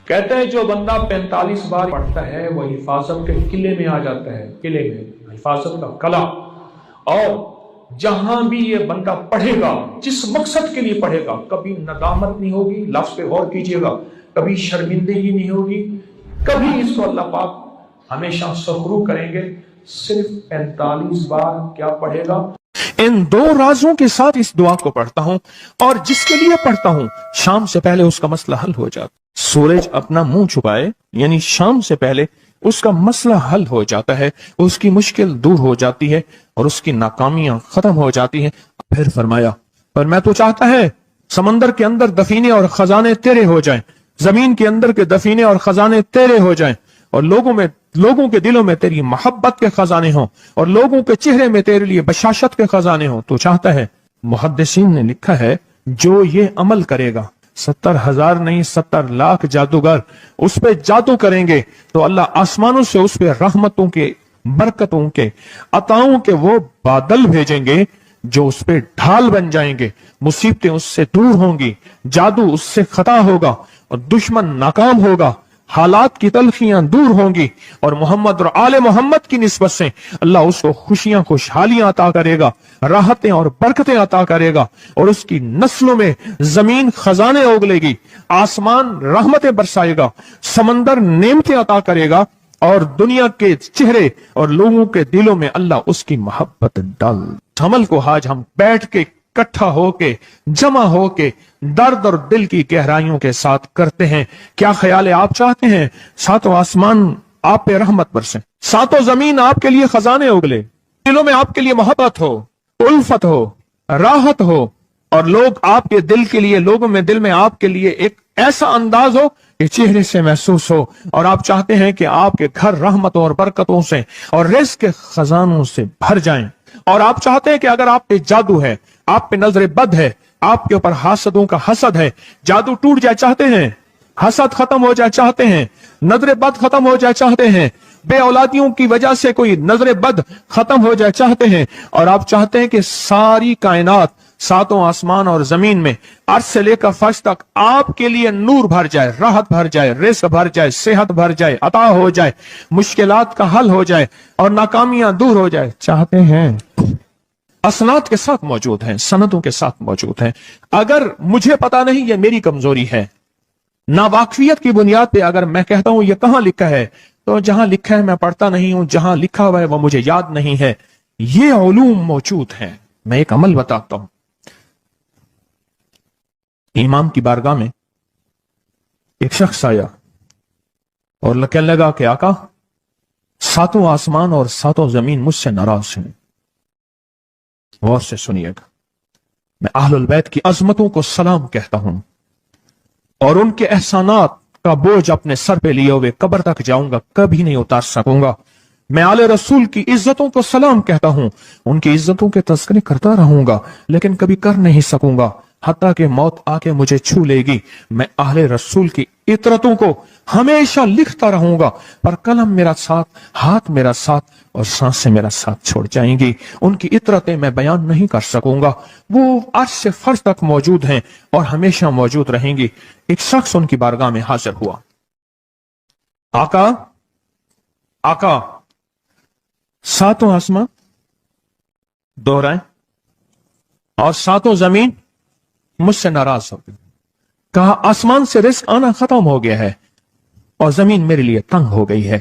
کہتے ہیں جو بندہ 45 بار پڑھتا ہے وہ حفاظت کے قلعے میں آ جاتا ہے، قلعے میں حفاظت کا قلعہ۔ اور جہاں بھی یہ بندہ پڑھے گا، جس مقصد کے لیے پڑھے گا، کبھی ندامت نہیں ہوگی، لفظ پہ غور کیجئے گا، کبھی شرمندگی نہیں ہوگی، کبھی اس کو اللہ پاک ہمیشہ سخرو کریں گے۔ صرف 45 بار کیا پڑھے گا؟ ان دو رازوں کے ساتھ اس دعا کو پڑھتا ہوں، اور جس کے لیے پڑھتا ہوں شام سے پہلے اس کا مسئلہ حل ہو جاتا۔ سورج اپنا منہ چھپائے یعنی شام سے پہلے اس کا مسئلہ حل ہو جاتا ہے، اس کی مشکل دور ہو جاتی ہے اور اس کی ناکامیاں ختم ہو جاتی ہیں۔ پھر فرمایا، پر میں تو چاہتا ہے سمندر کے اندر دفینے اور خزانے تیرے ہو جائیں، زمین کے اندر کے دفینے اور خزانے تیرے ہو جائیں، اور لوگوں کے دلوں میں تیری محبت کے خزانے ہوں، اور لوگوں کے چہرے میں تیرے لیے بشاشت کے خزانے ہوں۔ تو چاہتا ہے، محدثین نے لکھا ہے، جو یہ عمل کرے گا، 70,000 نہیں 70 لاکھ جادوگر اس پہ جادو کریں گے تو اللہ آسمانوں سے اس پہ رحمتوں کے، برکتوں کے، عطاؤں کے وہ بادل بھیجیں گے جو اس پہ ڈھال بن جائیں گے، مصیبتیں اس سے دور ہوں گی، جادو اس سے خطا ہوگا اور دشمن ناکام ہوگا، حالات کی تلخیاں دور ہوں گی، اور محمد اور آل محمد کی نسبت سے اللہ اس کو خوشیاں، خوشحالیاں عطا کرے گا، راحتیں اور برکتیں عطا کرے گا، اور اس کی نسلوں میں زمین خزانے اگلے گی، آسمان رحمتیں برسائے گا، سمندر نعمتیں عطا کرے گا، اور دنیا کے چہرے اور لوگوں کے دلوں میں اللہ اس کی محبت ڈال۔ عمل کو آج ہم بیٹھ کے اکٹھا ہو کے، جمع ہو کے، درد اور دل کی گہرائیوں کے ساتھ کرتے ہیں۔ کیا خیال ہے؟ آپ چاہتے ہیں ساتوں آسمان آپ پہ رحمت برسے، ساتوں زمین آپ کے لیے خزانے اگلے، دلوں میں آپ کے لیے محبت ہو، الفت ہو، راحت ہو، اور لوگ آپ کے دل کے لیے، لوگوں میں دل میں آپ کے لیے ایک ایسا انداز ہو کہ چہرے سے محسوس ہو، اور آپ چاہتے ہیں کہ آپ کے گھر رحمتوں اور برکتوں سے اور رزق کے خزانوں سے بھر جائیں، اور آپ چاہتے ہیں کہ اگر آپ پہ جادو ہے، آپ پہ نظر بد ہے، آپ کے اوپر حاسدوں کا حسد ہے، جادو ٹوٹ جائے چاہتے ہیں، حسد ختم ہو جائے چاہتے ہیں، نظر بد ختم ہو جائے چاہتے ہیں، بے اولادیوں کی وجہ سے کوئی نظر بد ختم ہو جائے چاہتے ہیں، اور آپ چاہتے ہیں کہ ساری کائنات، ساتوں آسمان اور زمین میں، عرش سے لے کر فرش تک آپ کے لیے نور بھر جائے، راحت بھر جائے، رزق بھر جائے، صحت بھر جائے، عطا ہو جائے، مشکلات کا حل ہو جائے اور ناکامیاں دور ہو جائے چاہتے ہیں۔ اسناد کے ساتھ موجود ہیں، سندوں کے ساتھ موجود ہیں۔ اگر مجھے پتا نہیں، یہ میری کمزوری ہے، ناواقفیت کی بنیاد پہ اگر میں کہتا ہوں یہ کہاں لکھا ہے، تو جہاں لکھا ہے میں پڑھتا نہیں ہوں، جہاں لکھا ہوا ہے وہ مجھے یاد نہیں ہے۔ یہ علوم موجود ہیں۔ میں ایک عمل بتاتا ہوں۔ امام کی بارگاہ میں ایک شخص آیا اور کہنے لگا کہ آقا، ساتوں آسمان اور ساتوں زمین مجھ سے ناراض ہیں۔ غور سے سنیے گا، میں اہل البیت کی عظمتوں کو سلام کہتا ہوں، اور ان کے احسانات کا بوجھ اپنے سر پہ لیے ہوئے قبر تک جاؤں گا، کبھی نہیں اتار سکوں گا۔ میں آل رسول کی عزتوں کو سلام کہتا ہوں، ان کی عزتوں کے تذکرے کرتا رہوں گا، لیکن کبھی کر نہیں سکوں گا، حتیٰ کہ موت آ کے مجھے چھو لے گی۔ میں اہل رسول کی عطرتوں کو ہمیشہ لکھتا رہوں گا، پر قلم میرا ساتھ، ہاتھ میرا ساتھ اور سانسیں میرا ساتھ چھوڑ جائیں گی۔ ان کی عطرتیں میں بیان نہیں کر سکوں گا، وہ عرش سے فرش تک موجود ہیں اور ہمیشہ موجود رہیں گی۔ ایک شخص ان کی بارگاہ میں حاضر ہوا۔ آقا، آقا، ساتوں آسمان دوہرائیں اور ساتوں زمین مجھ سے ناراض ہو گئی۔ کہا آسمان سے رزق آنا ختم ہو گیا ہے اور زمین میرے لیے تنگ ہو گئی ہے۔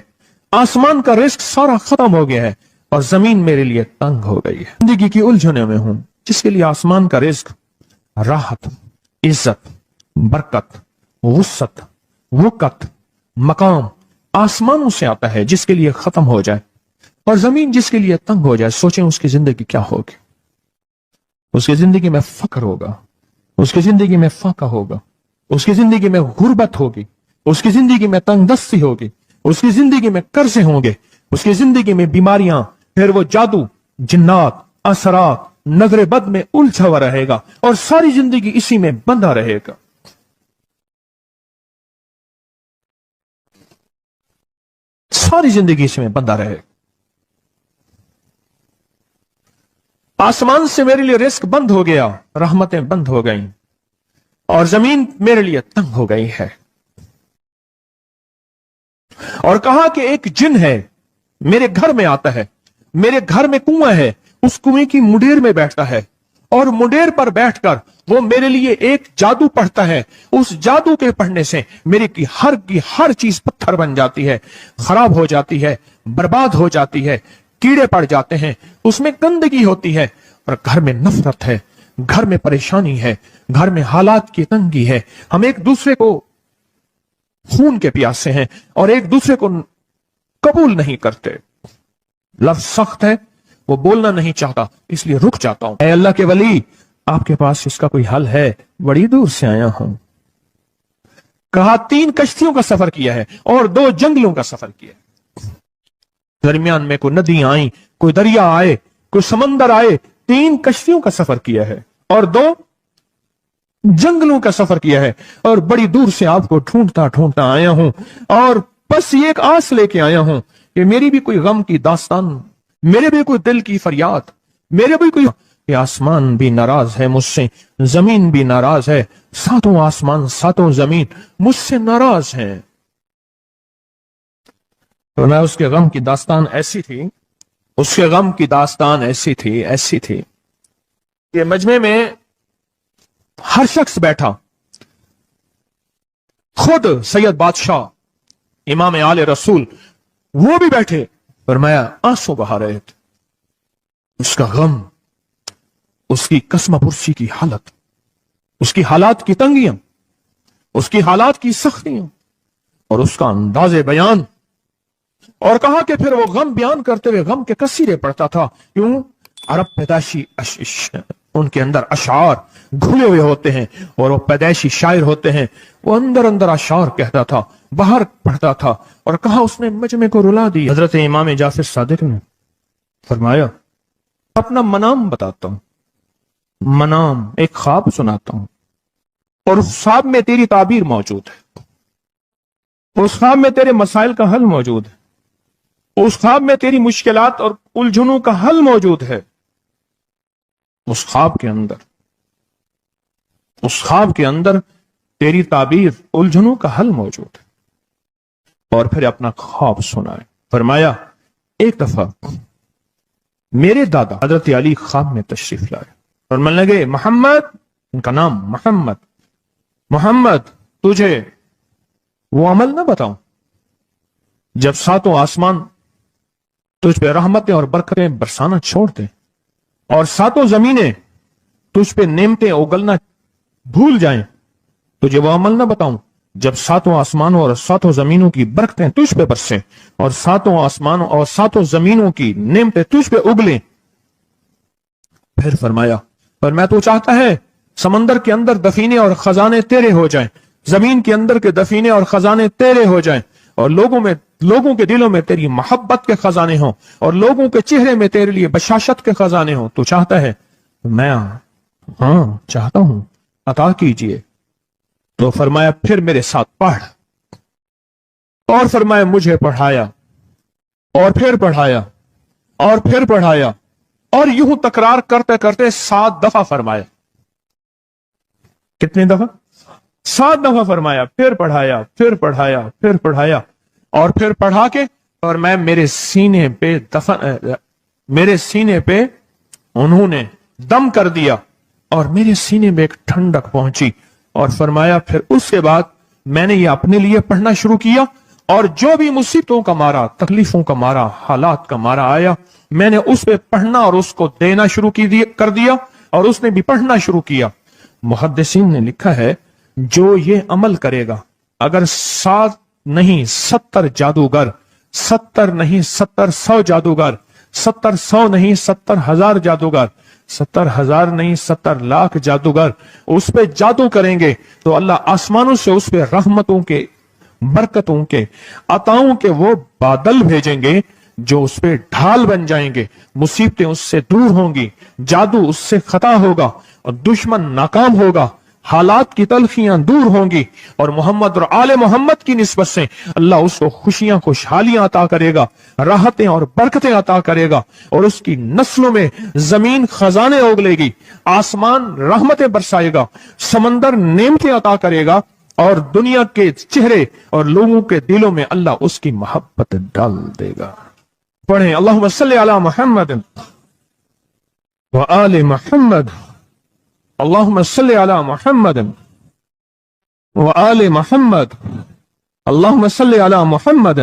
آسمان کا رزق سارا ختم ہو گیا ہے اور زمین میرے لیے تنگ ہو گئی ہے۔ زندگی کی الجھنوں میں ہوں، جس کے لیے آسمان کا رزق، راحت، عزت، برکت، وسعت، وقت، مقام آسمانوں سے آتا ہے، جس کے لیے ختم ہو جائے، اور زمین جس کے لیے تنگ ہو جائے، سوچیں اس کی زندگی کیا ہوگی۔ اس کی زندگی میں فقر ہوگا، اس کی زندگی میں فاقہ ہوگا، اس کی زندگی میں غربت ہوگی، اس کی زندگی میں تنگ دستی ہوگی، اس کی زندگی میں قرضے ہوں گے، اس کی زندگی میں بیماریاں، پھر وہ جادو، جنات، اثرات، نظر بد میں الجھا ہوا رہے گا، اور ساری زندگی اسی میں بندھا رہے گا۔ ساری زندگی اس میں بندھا رہے گا۔ آسمان سے میرے لیے رزق بند ہو گیا، رحمتیں بند ہو گئیں، اور زمین میرے لیے تنگ ہو گئی ہے۔ اور کہا کہ ایک جن ہے میرے گھر میں آتا ہے, میرے گھر میں کنواں ہے, اس کنویں کی مڈیر میں بیٹھتا ہے اور مڈیر پر بیٹھ کر وہ میرے لیے ایک جادو پڑھتا ہے. اس جادو کے پڑھنے سے میری کی ہر چیز پتھر بن جاتی ہے, خراب ہو جاتی ہے, برباد ہو جاتی ہے, کیڑے پڑ جاتے ہیں, اس میں گندگی ہوتی ہے, اور گھر میں نفرت ہے, گھر میں پریشانی ہے, گھر میں حالات کی تنگی ہے, ہم ایک دوسرے کو خون کے پیاسے ہیں اور ایک دوسرے کو قبول نہیں کرتے. لفظ سخت ہے, وہ بولنا نہیں چاہتا, اس لیے رک جاتا ہوں. اے اللہ کے ولی, آپ کے پاس اس کا کوئی حل ہے؟ بڑی دور سے آیا ہوں. کہا 3 کشتیوں کا سفر کیا ہے اور 2 جنگلوں کا سفر کیا ہے. درمیان میں کوئی ندیاں آئیں, کوئی دریا آئے, کوئی سمندر آئے. 3 کشتیوں کا سفر کیا ہے اور 2 جنگلوں کا سفر کیا ہے, اور بڑی دور سے آپ کو ڈھونڈتا ڈھونڈتا آیا ہوں, اور بس یہ ایک آس لے کے آیا ہوں کہ میری بھی کوئی غم کی داستان, میرے بھی کوئی دل کی فریاد, میرے بھی کوئی, کہ آسمان بھی ناراض ہے مجھ سے, زمین بھی ناراض ہے, 7 آسمان 7 زمین مجھ سے ناراض ہیں. تو میں اس کے غم کی داستان ایسی تھی, اس کے غم کی داستان ایسی تھی کہ مجمع میں ہر شخص بیٹھا, خود سید بادشاہ امام آل رسول وہ بھی بیٹھے. فرمایا آنسو بہا رہے تھے. اس کا غم, اس کی قسم پرسی کی حالت, اس کی حالات کی تنگیاں, اس کی حالات کی سختیاں, اور اس کا انداز بیان. اور کہا کہ پھر وہ غم بیان کرتے ہوئے غم کے قصیدے پڑھتا تھا. کیوں؟ عرب پیدائشی ان کے اندر اشعار گھلے ہوئے ہوتے ہیں, اور وہ پیدائشی شاعر ہوتے ہیں. وہ اندر اشعار کہتا تھا, باہر پڑھتا تھا. اور کہا اس نے مجمع کو رلا دی. حضرت امام جعفر صادق نے فرمایا اپنا منام بتاتا ہوں, منام ایک خواب سناتا ہوں, اور اس خواب میں تیری تعبیر موجود ہے, اس خواب میں تیرے مسائل کا حل موجود ہے, اس خواب میں تیری مشکلات اور الجھنوں کا حل موجود ہے. اس خواب کے اندر تیری تعبیر, الجھنوں کا حل موجود ہے. اور پھر اپنا خواب سنائے. فرمایا ایک دفعہ میرے دادا حضرت علی خواب میں تشریف لائے اور من لگے محمد, ان کا نام محمد, تجھے وہ عمل نہ بتاؤں جب 7 آسمان تجھ پہ رحمتیں اور برکتیں برسانا چھوڑ دیں, اور 7 زمینیں تجھ پہ نعمتیں اگلنا بھول جائیں. تجھے وہ عمل نہ بتاؤں جب 7 آسمانوں اور 7 زمینوں کی برکتیں تجھ پہ برسیں, اور 7 آسمانوں اور 7 زمینوں کی نعمتیں تجھ پہ اگلیں. پھر فرمایا تو چاہتا ہے سمندر کے اندر دفینے اور خزانے تیرے ہو جائیں, زمین کے اندر کے دفینے اور خزانے تیرے ہو جائیں, اور لوگوں کے دلوں میں تیری محبت کے خزانے ہوں, اور لوگوں کے چہرے میں تیرے لیے بشاشت کے خزانے ہوں. تو چاہتا ہے؟ میں ہاں چاہتا ہوں, عطا کیجئے. تو فرمایا پھر میرے ساتھ پڑھ. اور فرمایا مجھے پڑھایا, اور پھر پڑھایا, اور پھر پڑھایا, اور یوں تکرار کرتے کرتے 7 دفعہ فرمایا. کتنی دفعہ؟ 7 دفعہ فرمایا. پھر پڑھایا, پھر پڑھایا, پھر پڑھایا, اور پھر پڑھا کے, اور میں میرے سینے پہ انہوں نے دم کر دیا, اور میرے سینے میں ایک ٹھنڈک پہنچی. اور فرمایا پھر اس کے بعد میں نے یہ اپنے لیے پڑھنا شروع کیا, اور جو بھی مصیبتوں کا مارا, تکلیفوں کا مارا, حالات کا مارا آیا, میں نے اس پہ پڑھنا اور اس کو دینا شروع کر دیا, اور اس نے بھی پڑھنا شروع کیا. محدثین نے لکھا ہے جو یہ عمل کرے گا, اگر 7 نہیں 70 جادوگر, 70 نہیں 100 جادوگر, 100 نہیں 70,000 جادوگر, 70,000 نہیں 70 لاکھ جادوگر اس پہ جادو کریں گے, تو اللہ آسمانوں سے اس پہ رحمتوں کے, برکتوں کے, عطاؤں کے وہ بادل بھیجیں گے جو اس پہ ڈھال بن جائیں گے. مصیبتیں اس سے دور ہوں گی, جادو اس سے خطا ہوگا, اور دشمن ناکام ہوگا, حالات کی تلخیاں دور ہوں گی, اور محمد اور آل محمد کی نسبت سے اللہ اس کو خوشیاں, خوشحالیاں عطا کرے گا, راحتیں اور برکتیں عطا کرے گا, اور اس کی نسلوں میں زمین خزانے اگلے گی, آسمان رحمتیں برسائے گا, سمندر نعمتیں عطا کرے گا, اور دنیا کے چہرے اور لوگوں کے دلوں میں اللہ اس کی محبت ڈال دے گا. پڑھیں اللہم صلی علی محمد وآل محمد. اللہم صلی علی محمد وآل محمد. اللہم صلی علی محمد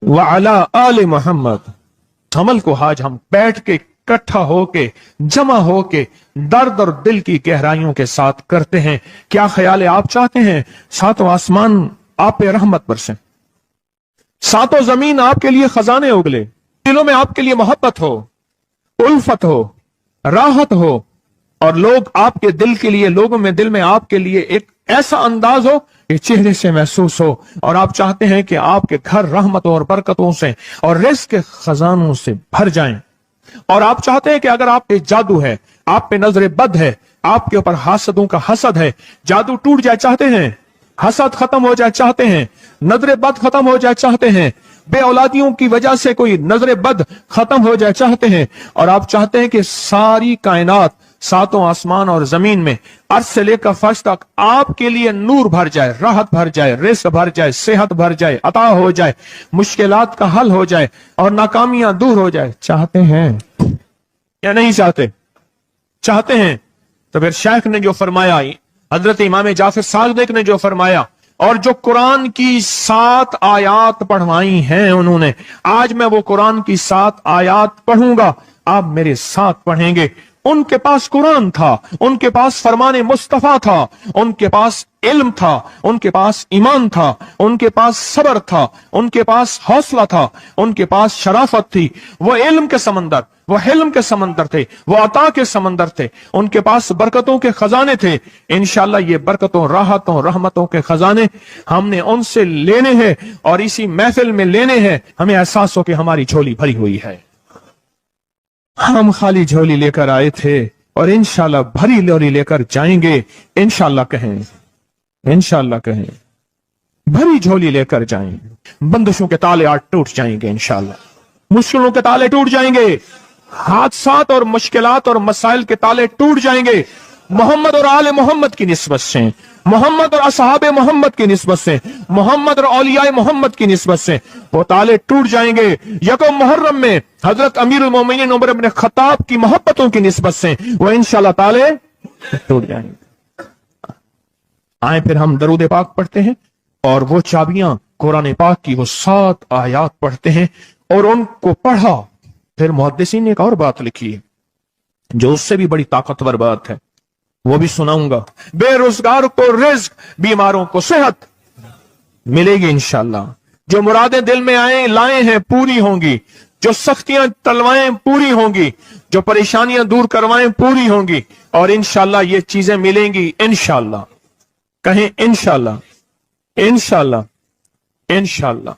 وعلی آل محمد. عمل کو آج ہم بیٹھ کے اکٹھا ہو کے جمع ہو کے درد اور دل کی گہرائیوں کے ساتھ کرتے ہیں. کیا خیال ہے؟ آپ چاہتے ہیں ساتوں آسمان آپ پہ رحمت برسیں، ساتوں زمین آپ کے لیے خزانے اگلے، دلوں میں آپ کے لیے محبت ہو، الفت ہو، راحت ہو، اور لوگ آپ کے دل کے لیے، لوگوں میں دل میں آپ کے لیے ایک ایسا انداز ہو کہ چہرے سے محسوس ہو، اور آپ چاہتے ہیں کہ آپ کے گھر رحمتوں اور برکتوں سے اور رزق کے خزانوں سے بھر جائیں، اور آپ چاہتے ہیں کہ اگر آپ پہ جادو ہے، آپ پہ نظر بد ہے، آپ کے اوپر حاسدوں کا حسد ہے، جادو ٹوٹ جائے چاہتے ہیں، حسد ختم ہو جائے چاہتے ہیں، نظر بد ختم ہو جائے چاہتے ہیں، بے اولادیوں کی وجہ سے کوئی نظر بد ختم ہو جائے چاہتے ہیں، اور آپ چاہتے ہیں کہ ساری کائنات، ساتوں آسمان اور زمین میں عرش سے لے کر فرش تک آپ کے لیے نور بھر جائے، راحت بھر جائے، رزق بھر جائے، صحت بھر جائے، عطا ہو جائے، مشکلات کا حل ہو جائے اور ناکامیاں دور ہو جائے، چاہتے ہیں یا نہیں چاہتے؟ چاہتے ہیں. تو پھر شیخ نے جو فرمایا، حضرت امام جعفر صادق نے جو فرمایا، اور جو قرآن کی 7 آیات پڑھوائی ہیں انہوں نے، آج میں وہ قرآن کی 7 آیات پڑھوں گا، آپ میرے ساتھ پڑھیں گے. ان کے پاس قرآن تھا، ان کے پاس فرمان مصطفیٰ تھا، ان کے پاس علم تھا، ان کے پاس ایمان تھا، ان کے پاس صبر تھا، ان کے پاس حوصلہ تھا، ان کے پاس شرافت تھی. وہ علم کے سمندر، وہ حلم کے سمندر تھے، وہ عطا کے سمندر تھے، ان کے پاس برکتوں کے خزانے تھے. انشاءاللہ یہ برکتوں، راحتوں، رحمتوں کے خزانے ہم نے ان سے لینے ہیں اور اسی محفل میں لینے ہیں. ہمیں احساس ہو کہ ہماری جھولی بھری ہوئی ہے، ہم خالی جھولی لے کر آئے تھے اور انشاءاللہ بھری جھولی لے کر جائیں گے. انشاءاللہ کہیں، انشاءاللہ کہیں، بھری جھولی لے کر جائیں گے. بندشوں کے تالے آج ٹوٹ جائیں گے، انشاءاللہ مشکلوں کے تالے ٹوٹ جائیں گے، حادثات اور مشکلات اور مسائل کے تالے ٹوٹ جائیں گے. محمد اور آل محمد کی نسبت سے، محمد اور اصحاب محمد کی نسبت سے، محمد اور اولیاء محمد کی نسبت سے وہ تالے ٹوٹ جائیں گے. یکم محرم میں حضرت امیر المومنین عمر بن خطاب کی محبتوں کی نسبت سے وہ انشاءاللہ تالے ٹوٹ جائیں گے. آئیں پھر ہم درود پاک پڑھتے ہیں اور وہ چابیاں قرآن پاک کی وہ 7 آیات پڑھتے ہیں. اور ان کو پڑھا پھر محدثین نے ایک اور بات لکھی ہے جو اس سے بھی بڑی طاقتور بات ہے، وہ بھی سناؤں گا. بے روزگار کو رزق، بیماروں کو صحت ملے گی انشاءاللہ. جو مرادیں دل میں لائے ہیں پوری ہوں گی، جو سختیاں تلوائیں پوری ہوں گی، جو پریشانیاں دور کروائیں پوری ہوں گی، اور انشاءاللہ یہ چیزیں ملیں گی انشاءاللہ. کہیں انشاءاللہ، انشاءاللہ، انشاءاللہ.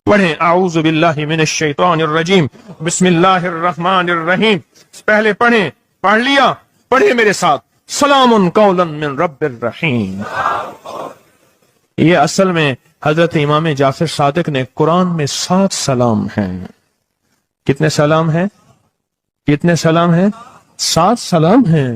پڑھیں اعوذ باللہ من الشیطان الرجیم، بسم اللہ الرحمن الرحیم. پہلے پڑھیں، پڑھ لیا؟ پڑھیں میرے ساتھ، سلام قولا من رب الرحیم. یہ اصل میں حضرت امام جعفر صادق نے قرآن میں 7 سلام ہیں. کتنے سلام ہیں؟ کتنے سلام ہیں؟ 7 سلام ہیں.